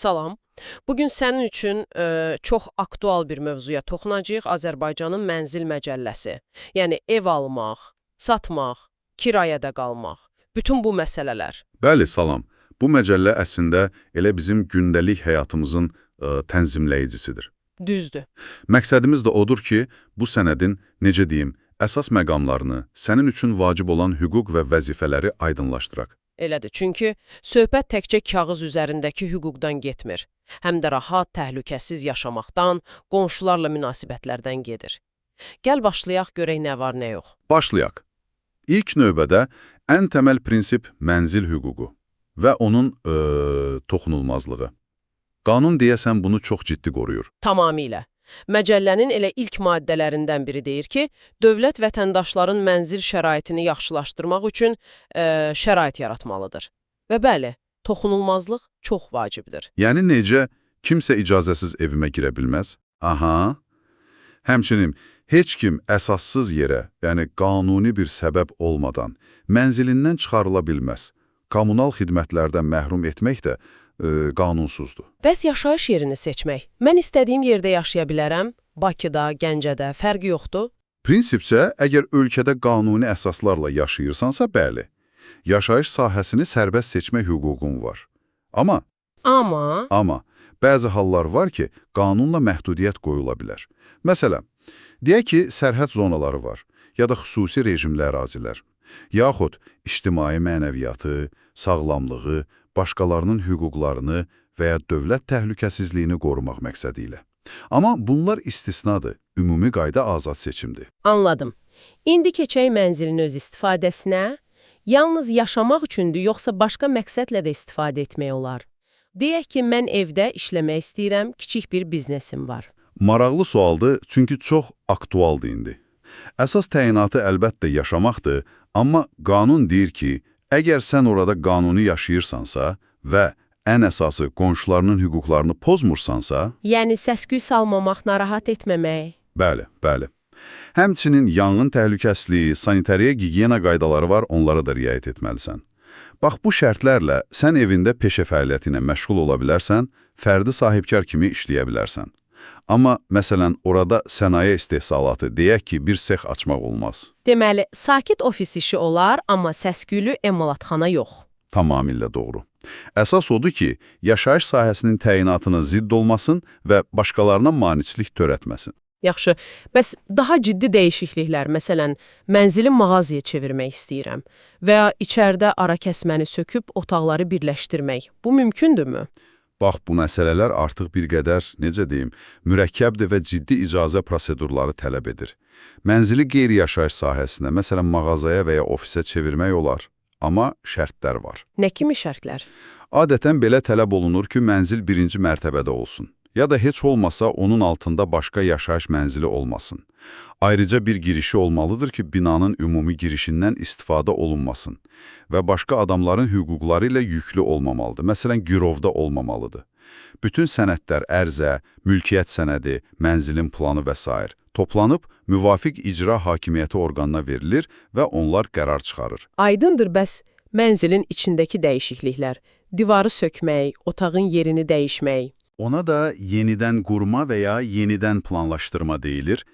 Salam. Bugün sənin üçün çox aktual bir mövzuya toxunacağıq. Azərbaycanın mənzil məcəlləsi. Yəni ev almaq, satmaq, kirayədə qalmaq. Bütün bu məsələlər. Bəli, salam. Bu məcəllə əslində elə bizim gündəlik həyatımızın tənzimləyicisidir. Düzdür. Məqsədimiz də odur ki, bu sənədin, necə deyim, əsas məqamlarını, sənin üçün vacib olan hüquq və vəzifələri aydınlaşdıraq. Elədir. Çünki söhbət təkcə kağız üzərindəki hüquqdan getmir. Həm də rahat, təhlükəsiz yaşamaqdan, qonşularla münasibətlərdən gedir. Gəl başlayaq görək nə var, nə yox. Başlayaq. İlk növbədə ən təməl prinsip mənzil hüququ və onun toxunulmazlığı. Qanun deyəsən bunu çox ciddi qoruyur. Tamamilə. Məcəllənin elə ilk maddələrindən biri deyir ki, dövlət vətəndaşların mənzil şəraitini yaxşılaşdırmaq üçün şərait yaratmalıdır. Və bəli, toxunulmazlıq çox vacibdir. Yəni necə kimsə icazəsiz evimə girə bilməz? Aha. Həmçinin heç kim əsassız yerə, yəni qanuni bir səbəb olmadan mənzilindən çıxarıla bilməz. Kommunal xidmətlərdən məhrum etmək də qanunsuzdur. Bəs yaşayış yerini seçmək? Mən istədiyim yerdə yaşaya bilərəm, Bakıda, Gəncədə, fərqi yoxdur. Prinsipcə, əgər ölkədə qanuni əsaslarla yaşayırsansa, bəli, yaşayış sahəsini sərbəst seçmə hüququn var. Amma bəzi hallar var ki, qanunla məhdudiyyət qoyula bilər. Məsələn, deyək ki, sərhəd zonaları var, ya da xüsusi rejimli ərazilər, yaxud ictimai mənəviyyatı, sağlamlığı, başqalarının hüquqlarını və ya dövlət təhlükəsizliyini qorumaq məqsədi ilə. Amma bunlar istisnadır, ümumi qayda azad seçimdir. Anladım. İndi keçək mənzilin öz istifadəsinə. Yalnız yaşamaq üçündür, yoxsa başqa məqsədlə də istifadə etmək olar? Deyək ki, mən evdə işləmək istəyirəm, kiçik bir biznesim var. Maraqlı sualdır, çünki çox aktualdır indi. Əsas təyinatı əlbəttə yaşamaqdır, amma qanun deyir ki, əgər sən orada qanuni yaşayırsansa və ən əsası qonşularının hüquqlarını pozmursansa... Yəni səs-küy salmamaq, narahat etməmək. Bəli. Həmçinin yanğın təhlükəsizliyi, sanitariya-gigiyena qaydaları var, onlara da riayət etməlisən. Bax, bu şərtlərlə sən evində peşə fəaliyyəti ilə məşğul ola bilərsən, fərdi sahibkar kimi işləyə bilərsən. Amma, məsələn, orada sənaye istehsalatı, deyək ki, bir sex açmaq olmaz. Deməli, sakit ofis işi olar, amma səs-küylü emalatxana yox. Tamamilə doğru. Əsas odur ki, yaşayış sahəsinin təyinatına zidd olmasın və başqalarına maneçilik törətməsin. Yaxşı, bəs daha ciddi dəyişikliklər, məsələn, mənzili mağazaya çevirmək istəyirəm və ya içəridə ara kəsməni söküb otaqları birləşdirmək. Bu mümkündürmü? Bax, bu məsələlər artıq bir qədər, necə deyim, mürəkkəbdir və ciddi icazə prosedurları tələb edir. Mənzili qeyri-yaşayış sahəsinə, məsələn, mağazaya və ya ofisə çevirmək olar, amma şərtlər var. Nə kimi şərtlər? Adətən belə tələb olunur ki, mənzil birinci mərtəbədə olsun, ya da heç olmasa onun altında başqa yaşayış mənzili olmasın. Ayrıca bir girişi olmalıdır ki, binanın ümumi girişindən istifadə olunmasın və başqa adamların hüquqları ilə yüklü olmamalıdır. Məsələn, girovda olmamalıdır. Bütün sənədlər, ərzə, mülkiyyət sənədi, mənzilin planı və s. toplanıb müvafiq icra hakimiyyəti orqanına verilir və onlar qərar çıxarır. Aydındır, bəs mənzilin içindəki dəyişikliklər, divarı sökmək, otağın yerini dəyişmək. Ona da yenidən qurma və ya yenidən planlaşdırma deyilir.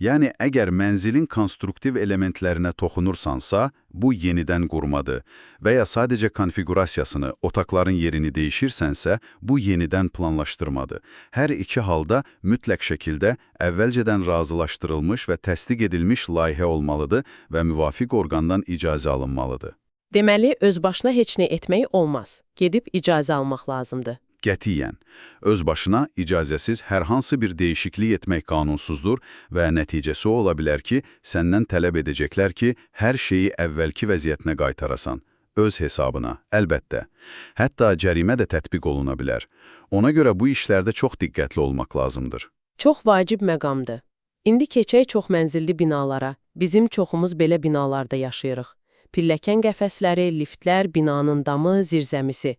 Yəni, əgər mənzilin konstruktiv elementlərinə toxunursansa, bu yenidən qurmadır və ya sadəcə konfigurasiyasını, otaqların yerini dəyişirsənsə, bu yenidən planlaşdırmadır. Hər iki halda mütləq şəkildə əvvəlcədən razılaşdırılmış və təsdiq edilmiş layihə olmalıdır və müvafiq orqandan icazə alınmalıdır. Deməli, öz başına heç nə etmək olmaz. Gedib icazə almaq lazımdır. Qətiyyən, öz başına icazəsiz hər hansı bir dəyişiklik etmək qanunsuzdur və nəticəsi ola bilər ki, səndən tələb edəcəklər ki, hər şeyi əvvəlki vəziyyətinə qaytarasan, öz hesabına, əlbəttə. Hətta cərimə də tətbiq oluna bilər. Ona görə bu işlərdə çox diqqətli olmaq lazımdır. Çox vacib məqamdır. İndi keçək çox mənzilli binalara. Bizim çoxumuz belə binalarda yaşayırıq. Pilləkən qəfəsləri, liftlər, binanın damı, zirzəmisi.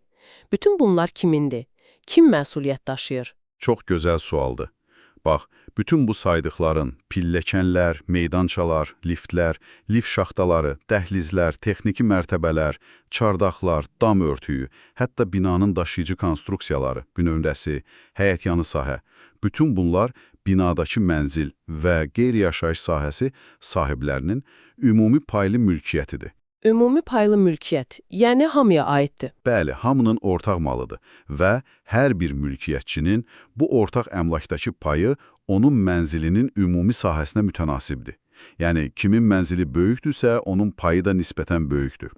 Bütün bunlar kimindir? Kim məsuliyyət daşıyır? Çox gözəl sualdır. Bax, bütün bu saydıqların, pilləkənlər, meydançalar, liftlər, lift şaxtaları, dəhlizlər, texniki mərtəbələr, çardaqlar, dam örtüyü, hətta binanın daşıyıcı konstruksiyaları, bünövrəsi, həyətyanı sahə, bütün bunlar binadakı mənzil və qeyri-yaşayış sahəsi sahiblərinin ümumi paylı mülkiyyətidir. Ümumi paylı mülkiyyət, yəni hamıya aiddir. Bəli, hamının ortaq malıdır və hər bir mülkiyyətçinin bu ortaq əmlakdakı payı onun mənzilinin ümumi sahəsinə mütənasibdir. Yəni, kimin mənzili böyükdürsə, onun payı da nisbətən böyükdür.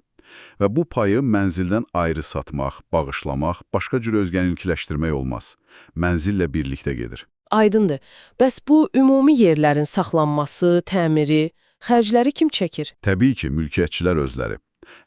Və bu payı mənzildən ayrı satmaq, bağışlamaq, başqa cür özgənilkiləşdirmək olmaz. Mənzillə birlikdə gedir. Aydındır. Bəs bu ümumi yerlərin saxlanması, təmiri, xərcləri kim çəkir? Təbii ki, mülkiyyətçilər özləri.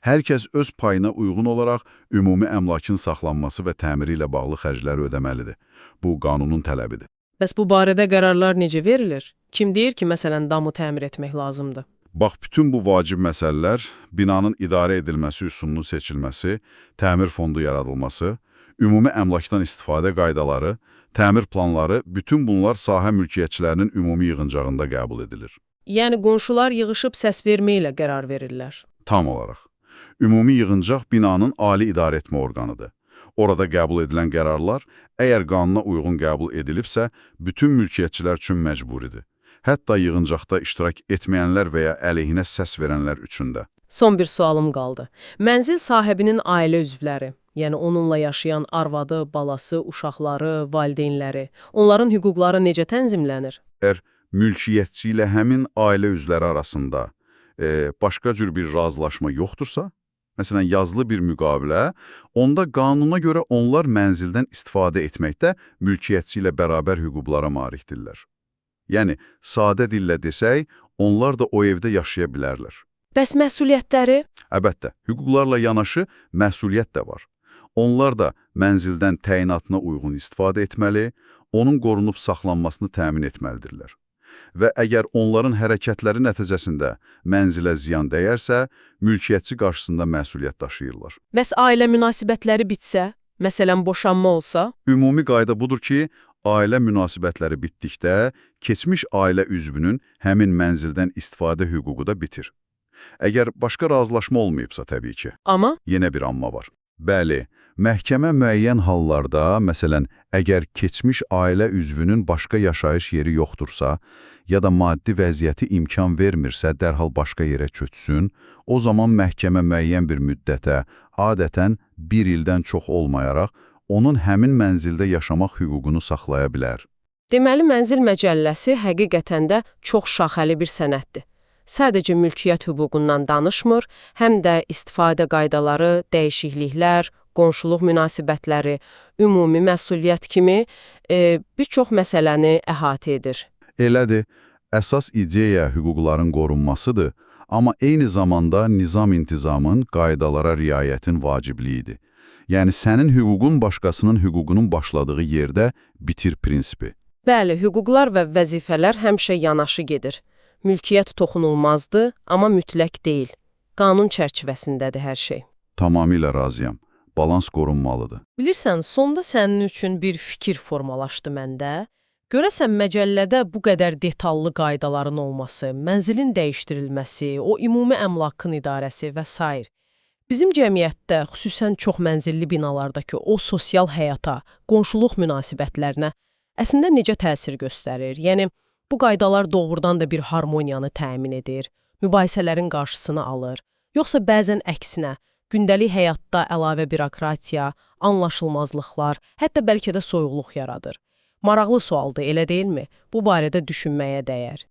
Hər kəs öz payına uyğun olaraq ümumi əmlakın saxlanması və təmiri ilə bağlı xərcləri ödəməlidir. Bu, qanunun tələbidir. Bəs bu barədə qərarlar necə verilir? Kim deyir ki, məsələn, damı təmir etmək lazımdır? Bax, bütün bu vacib məsələlər, binanın idarə edilməsi üsulunun seçilməsi, təmir fondu yaradılması, ümumi əmlakdan istifadə qaydaları, təmir planları, bütün bunlar sahə mülkiyyətçilərinin ümumi yığıncağında qəbul edilir. Yəni, qonşular yığışıb səs verməklə qərar verirlər. Tam olaraq. Ümumi yığıncaq binanın ali idarə etmə orqanıdır. Orada qəbul edilən qərarlar, əgər qanuna uyğun qəbul edilibsə, bütün mülkiyyətçilər üçün məcburidir. Hətta yığıncaqda iştirak etməyənlər və ya əleyhinə səs verənlər üçün də. Son bir sualım qaldı. Mənzil sahibinin ailə üzvləri, yəni onunla yaşayan arvadı, balası, uşaqları, valideynləri, onların hüquqları necə tənzimlənir? Əgər mülkiyyətçi ilə həmin ailə üzvləri arasında başqa cür bir razılaşma yoxdursa, məsələn, yazılı bir müqavilə, onda qanuna görə onlar mənzildən istifadə etməkdə mülkiyyətçi ilə bərabər hüquqlara malikdirlər. Yəni, sadə dillə desək, onlar da o evdə yaşaya bilərlər. Bəs məsuliyyətləri? Əlbəttə, hüquqlarla yanaşı məsuliyyət də var. Onlar da mənzildən təyinatına uyğun istifadə etməli, onun qorunub saxlanmasını təmin etməlidirlər. Və əgər onların hərəkətləri nəticəsində mənzilə ziyan dəyərsə, mülkiyyətçi qarşısında məsuliyyət daşıyırlar. Bəs ailə münasibətləri bitsə, məsələn, boşanma olsa? Ümumi qayda budur ki, ailə münasibətləri bitdikdə, keçmiş ailə üzvünün həmin mənzildən istifadə hüququ da bitir. Əgər başqa razılaşma olmayıbsa təbii ki. Amma? Yenə bir amma var. Bəli, məhkəmə müəyyən hallarda, məsələn, əgər keçmiş ailə üzvünün başqa yaşayış yeri yoxdursa, ya da maddi vəziyyəti imkan vermirsə, dərhal başqa yerə köçsün, o zaman məhkəmə müəyyən bir müddətə, adətən 1 ildən çox olmayaraq, onun həmin mənzildə yaşamaq hüququnu saxlaya bilər. Deməli, mənzil məcəlləsi həqiqətən də çox şaxəli bir sənəddir. Sadəcə mülkiyyət hüququndan danışmır, həm də istifadə qaydaları, dəyişikliklər, qonşuluq münasibətləri, ümumi məsuliyyət kimi bir çox məsələni əhatə edir. Elədir, əsas ideya hüquqların qorunmasıdır, amma eyni zamanda nizam-intizamın, qaydalara riayətin vacibliyidir. Yəni, sənin hüququn başqasının hüququnun başladığı yerdə bitir prinsipi. Bəli, hüquqlar və vəzifələr həmişə yanaşı gedir. Mülkiyyət toxunulmazdır, amma mütləq deyil. Qanun çərçivəsindədir hər şey. Tamamilə razıyam. Balans qorunmalıdır. Bilirsən, sonda sənin üçün bir fikir formalaşdı məndə. Görəsən, məcəllədə bu qədər detallı qaydaların olması, mənzilin dəyişdirilməsi, o ümumi əmlakın idarəsi və s. Bizim cəmiyyətdə, xüsusən çox mənzilli binalardakı o sosial həyata, qonşuluq münasibətlərinə əslində necə təsir göstərir? Yəni, bu qaydalar doğrudan da bir harmoniyanı təmin edir, mübahisələrin qarşısını alır, yoxsa bəzən əksinə, gündəlik həyatda əlavə bürokratiya, anlaşılmazlıqlar, hətta bəlkə də soyuqluq yaradır. Maraqlı sualdır, elə deyilmi? Bu barədə düşünməyə dəyər.